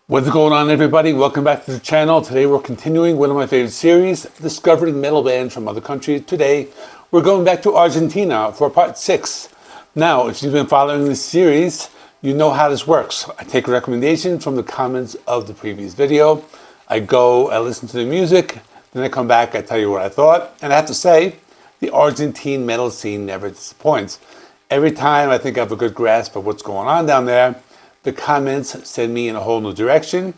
What's going on, everybody? Welcome back to the channel. Today we're continuing one of my favorite series, discovering metal bands from other countries. Today we're going back to Argentina for part 6. Now, if you've been following this series, you know how this works. I take recommendations from the comments of the previous video. I listen to the music, then I come back, I tell you what I thought. And I have to say, the Argentine metal scene never disappoints. Every time I think I have a good grasp of what's going on down there, the comments send me in a whole new direction.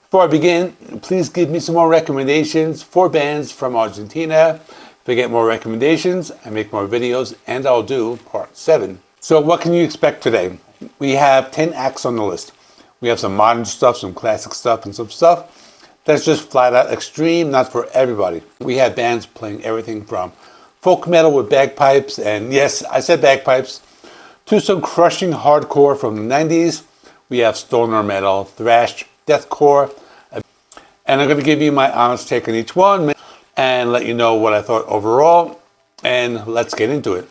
Before I begin, please give me some more recommendations for bands from Argentina. If I get more recommendations, I make more videos, and I'll do part 7. So what can you expect today? We have 10 acts on the list. We have some modern stuff, some classic stuff, and some stuff that's just flat out extreme, not for everybody. We have bands playing everything from folk metal with bagpipes, and yes, I said bagpipes, to some crushing hardcore from the 90s. We have stoner metal, thrash, deathcore, and I'm going to give you my honest take on each one and let you know what I thought overall, and let's get into it.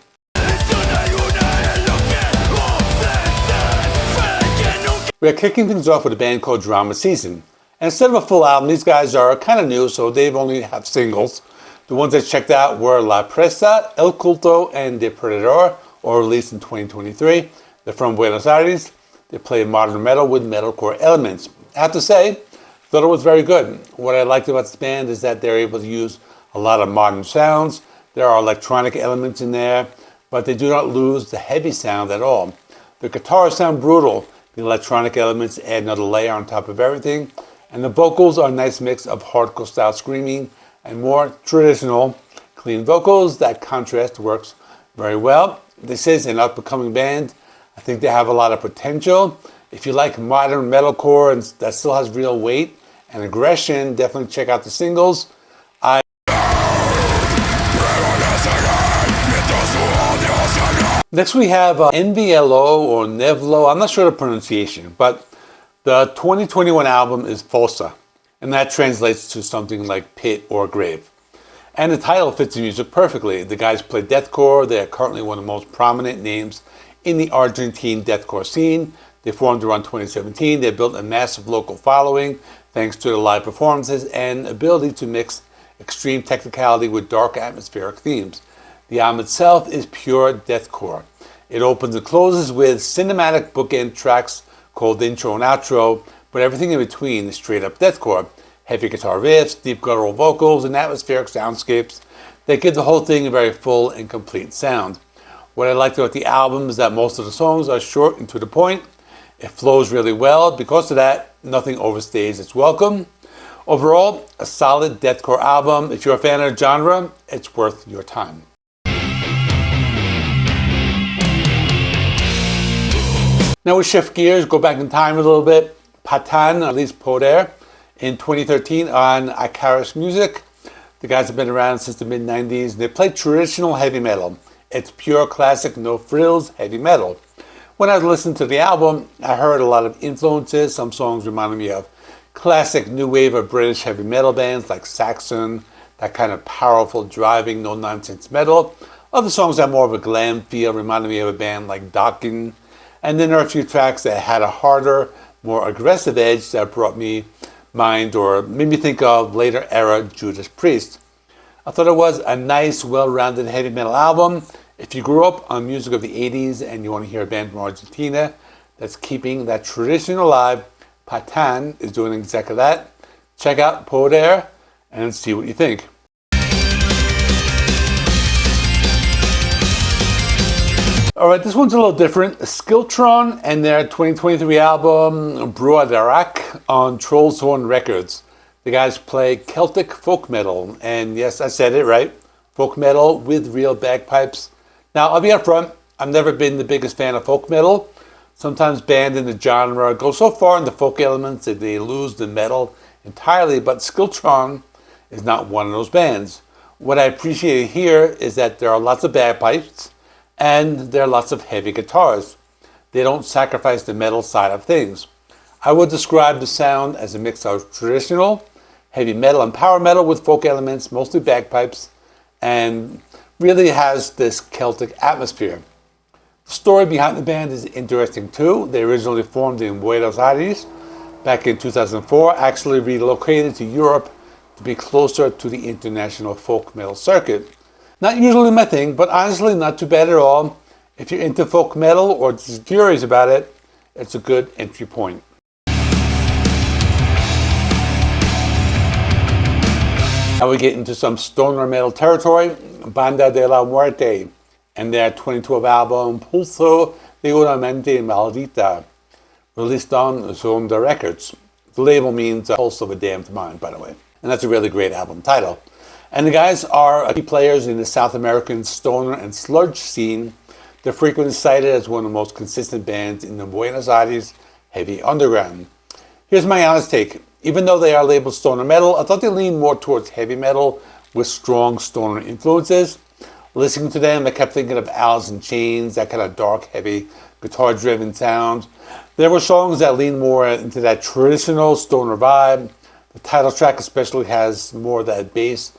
We're kicking things off with a band called Drama Season, and instead of a full album, these guys are kind of new, so they've only have singles. The ones I checked out were La Presa, El Culto, and Depredador, all released in 2023. They're from Buenos Aires. They play modern metal with metalcore elements. I have to say, thought it was very good. What I liked about this band is that they're able to use a lot of modern sounds. There are electronic elements in there, but they do not lose the heavy sound at all. The guitars sound brutal. The electronic elements add another layer on top of everything. And the vocals are a nice mix of hardcore style screaming and more traditional, clean vocals. That contrast works very well. This is an up-and-coming band. I think they have a lot of potential. If you like modern metalcore and that still has real weight and aggression, definitely check out the singles. Next we have Nvlo or Nvlo. I'm not sure the pronunciation, but the 2021 album is Fosa, and that translates to something like pit or grave. And the title fits the music perfectly. The guys play deathcore. They are currently one of the most prominent names in the Argentine deathcore scene. They formed around 2017. They built a massive local following thanks to the live performances and ability to mix extreme technicality with dark atmospheric themes. The album itself is pure deathcore. It opens and closes with cinematic bookend tracks called intro and outro, but everything in between is straight up deathcore. Heavy guitar riffs, deep guttural vocals, and atmospheric soundscapes that give the whole thing a very full and complete sound. What I liked about the album is that most of the songs are short and to the point. It flows really well. Because of that, nothing overstays its welcome. Overall, a solid deathcore album. If you're a fan of the genre, it's worth your time. Now we shift gears, go back in time a little bit. Patan released Poder in 2013 on Icarus Music. The guys have been around since the mid-90s. They play traditional heavy metal. It's pure classic, no frills, heavy metal. When I listened to the album, I heard a lot of influences. Some songs reminded me of classic new wave of British heavy metal bands like Saxon, that kind of powerful, driving, no-nonsense metal. Other songs have more of a glam feel, reminded me of a band like Dokken. And then there are a few tracks that had a harder, more aggressive edge that brought me mind or made me think of later era Judas Priest. I thought it was a nice, well-rounded heavy metal album. If you grew up on music of the 80s and you want to hear a band from Argentina that's keeping that tradition alive, Patan is doing exactly that. Check out Poder and see what you think. Alright, this one's a little different. Skiltron and their 2023 album Bruadarach on Troll's Horn Records. The guys play Celtic folk metal, and yes, I said it right, folk metal with real bagpipes. Now, I'll be upfront, I've never been the biggest fan of folk metal. Sometimes bands in the genre go so far in the folk elements that they lose the metal entirely, but Skiltron is not one of those bands. What I appreciate here is that there are lots of bagpipes and there are lots of heavy guitars. They don't sacrifice the metal side of things. I would describe the sound as a mix of traditional heavy metal and power metal with folk elements, mostly bagpipes, and really has this Celtic atmosphere. The story behind the band is interesting too. They originally formed in Buenos Aires, back in 2004, actually relocated to Europe to be closer to the international folk metal circuit. Not usually my thing, but honestly not too bad at all. If you're into folk metal or just curious about it, it's a good entry point. Now we get into some stoner metal territory. Banda De La Muerte and their 2012 album Pulso, mente, maldita, released on Zonda Records. The label means Pulse of a Damned Mind, by the way. And that's a really great album title. And the guys are key players in the South American stoner and sludge scene. They're frequently cited as one of the most consistent bands in the Buenos Aires heavy underground. Here's my honest take. Even though they are labeled stoner metal, I thought they leaned more towards heavy metal with strong stoner influences. Listening to them, I kept thinking of Alice in Chains, that kind of dark, heavy, guitar-driven sound. There were songs that leaned more into that traditional stoner vibe. The title track especially has more of that bass,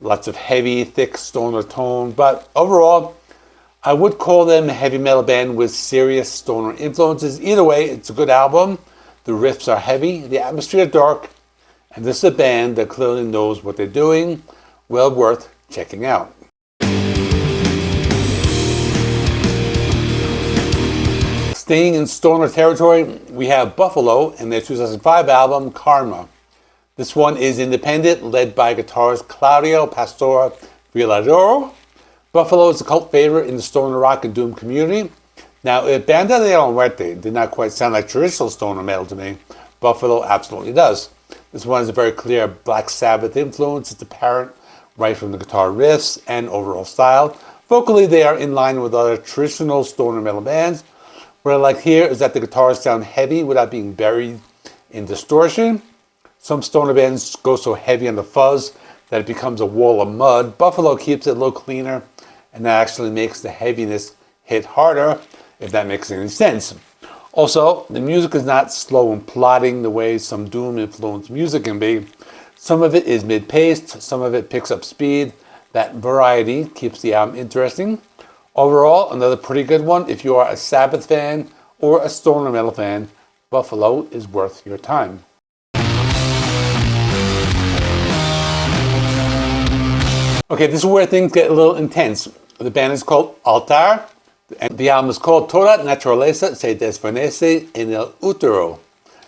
lots of heavy, thick stoner tone. But overall, I would call them a heavy metal band with serious stoner influences. Either way, it's a good album. The riffs are heavy, the atmosphere is dark, and this is a band that clearly knows what they're doing. Well worth checking out. Staying in stoner territory, we have Buffalo and their 2005 album Karma. This one is independent, led by guitarist Claudio Pastor Villadoro. Buffalo is a cult favorite in the stoner rock and doom community. Now, if Banda De La Muerte did not quite sound like traditional stoner metal to me, Buffalo absolutely does. This one has a very clear Black Sabbath influence. It's apparent right from the guitar riffs and overall style. Vocally, they are in line with other traditional stoner metal bands. What I like here is that the guitars sound heavy without being buried in distortion. Some stoner bands go so heavy on the fuzz that it becomes a wall of mud. Buffalo keeps it a little cleaner, and that actually makes the heaviness hit harder, if that makes any sense. Also, the music is not slow and plodding the way some doom-influenced music can be. Some of it is mid-paced, some of it picks up speed. That variety keeps the album interesting. Overall, another pretty good one. If you are a Sabbath fan or a stoner metal fan, Buffalo is worth your time. Okay, this is where things get a little intense. The band is called Altar, and the album is called Toda Naturaleza, desvanece útero.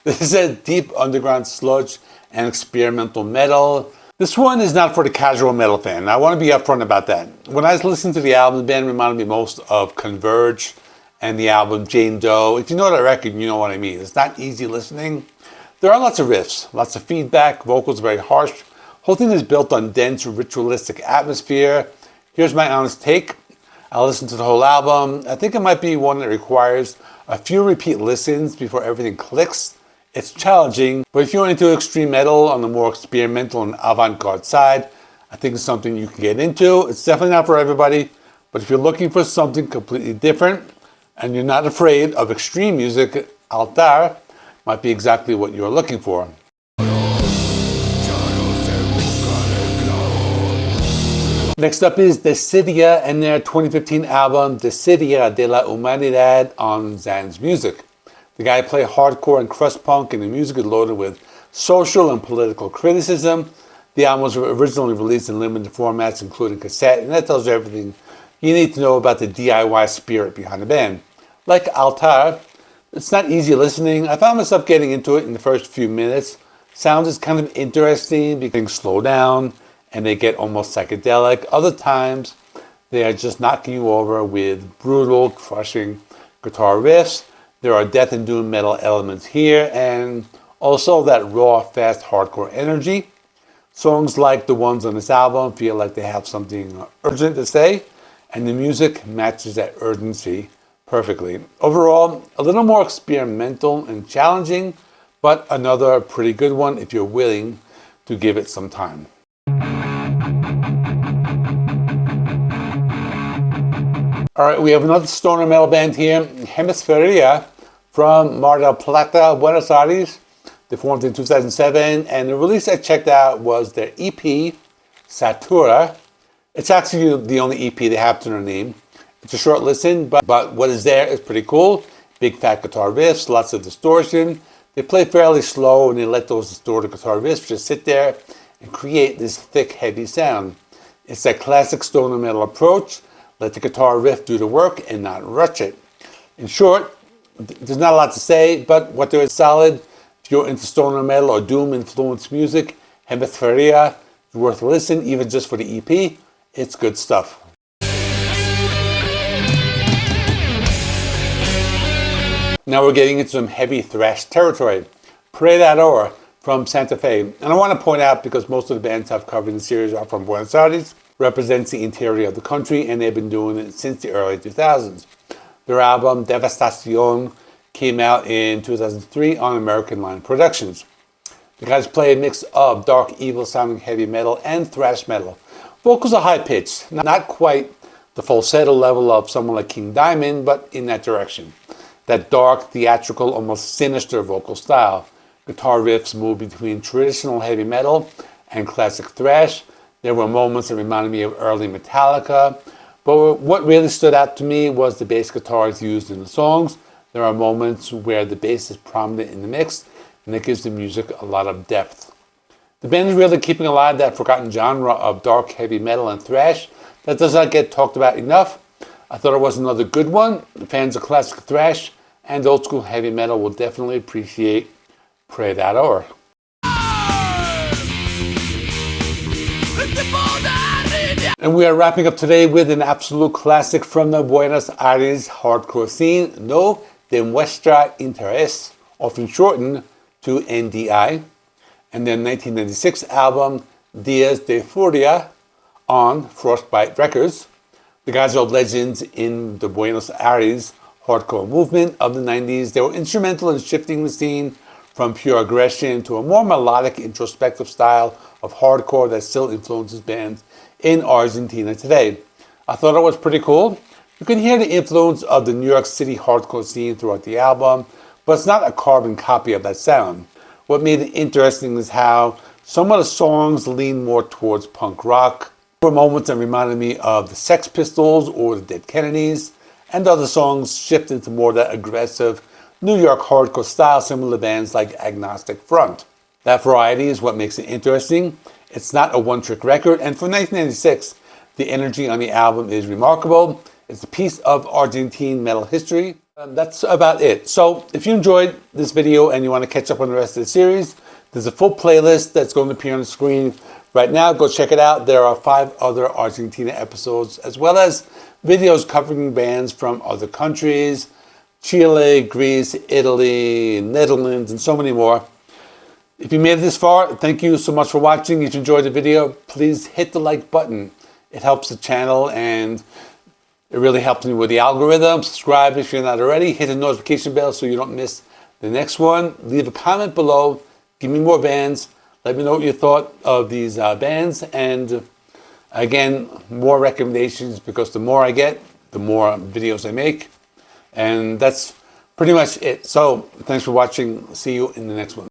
This is a deep underground sludge and experimental metal. This one is not for the casual metal fan. I want to be upfront about that. When I was listening to the album, the band reminded me most of Converge and the album Jane Doe. If you know that record, you know what I mean. It's not easy listening. There are lots of riffs, lots of feedback, vocals very harsh. Whole thing is built on dense, ritualistic atmosphere. Here's my honest take. I listened to the whole album. I think it might be one that requires a few repeat listens before everything clicks. It's challenging, but if you're into extreme metal on the more experimental and avant-garde side, I think it's something you can get into. It's definitely not for everybody, but if you're looking for something completely different and you're not afraid of extreme music, Altar might be exactly what you're looking for. Next up is Desidia and their 2015 album Desidia de la Humanidad on Zan's Music. The guy played hardcore and crust punk, and the music is loaded with social and political criticism. The album was originally released in limited formats, including cassette, and that tells you everything you need to know about the DIY spirit behind the band. Like Altar, it's not easy listening. I found myself getting into it in the first few minutes. Sounds is kind of interesting because things slow down and they get almost psychedelic. Other times, they are just knocking you over with brutal, crushing guitar riffs. There are death and doom metal elements here, and also that raw, fast, hardcore energy. Songs like the ones on this album feel like they have something urgent to say, and the music matches that urgency perfectly. Overall, a little more experimental and challenging, but another pretty good one if you're willing to give it some time. All right, we have another stoner metal band here, Hemisferia, from Mar del Plata, Buenos Aires. They formed in 2007, and the release I checked out was their EP, Satura. It's actually the only EP they have to their name. It's a short listen, but what is there is pretty cool. Big fat guitar riffs, lots of distortion. They play fairly slow and they let those distorted guitar riffs just sit there and create this thick, heavy sound. It's that classic stoner metal approach. Let the guitar riff do the work and not rush it. In short, there's not a lot to say, but what there is solid. If you're into stoner metal or doom influenced music, Hemisferia is worth a listen, even just for the EP. It's good stuff. Now we're getting into some heavy thrash territory. Depredador from Santa Fe. And I want to point out, because most of the bands I've covered in the series are from Buenos Aires, represents the interior of the country, and they've been doing it since the early 2000s. Their album, Devastación, came out in 2003 on American Line Productions. The guys play a mix of dark, evil-sounding heavy metal and thrash metal. Vocals are high-pitched, not quite the falsetto level of someone like King Diamond, but in that direction. That dark, theatrical, almost sinister vocal style. Guitar riffs move between traditional heavy metal and classic thrash. There were moments that reminded me of early Metallica, but what really stood out to me was the bass guitars used in the songs. There are moments where the bass is prominent in the mix, and it gives the music a lot of depth. The band is really keeping alive that forgotten genre of dark heavy metal and thrash that does not get talked about enough. I thought it was another good one. The fans of classic thrash and old school heavy metal will definitely appreciate Depredador. And we are wrapping up today with an absolute classic from the Buenos Aires hardcore scene, No de Muestra Interés, often shortened to NDI, and their 1996 album Días de Furia on Frostbite Records. The guys are legends in the Buenos Aires hardcore movement of the 90s. They were instrumental in shifting the scene from pure aggression to a more melodic, introspective style of hardcore that still influences bands in Argentina today. I thought it was pretty cool. You can hear the influence of the New York City hardcore scene throughout the album, but it's not a carbon copy of that sound. What made it interesting is how some of the songs lean more towards punk rock. There were moments that reminded me of the Sex Pistols or the Dead Kennedys, and other songs shift into more that aggressive New York hardcore style, similar to bands like Agnostic Front. That variety is what makes it interesting. It's not a one-trick record, and for 1996, the energy on the album is remarkable. It's a piece of Argentine metal history. That's about it. So if you enjoyed this video and you want to catch up on the rest of the series, there's a full playlist that's going to appear on the screen right now. Go check it out. There are 5 other Argentina episodes, as well as videos covering bands from other countries, Chile, Greece, Italy, Netherlands, and so many more. If you made it this far, thank you so much for watching. If you enjoyed the video, please hit the like button. It helps the channel and it really helps me with the algorithm. Subscribe if you're not already. Hit the notification bell so you don't miss the next one. Leave a comment below. Give me more bands. Let me know what you thought of these bands. And again, more recommendations, because the more I get, the more videos I make. And that's pretty much it. So thanks for watching. See you in the next one.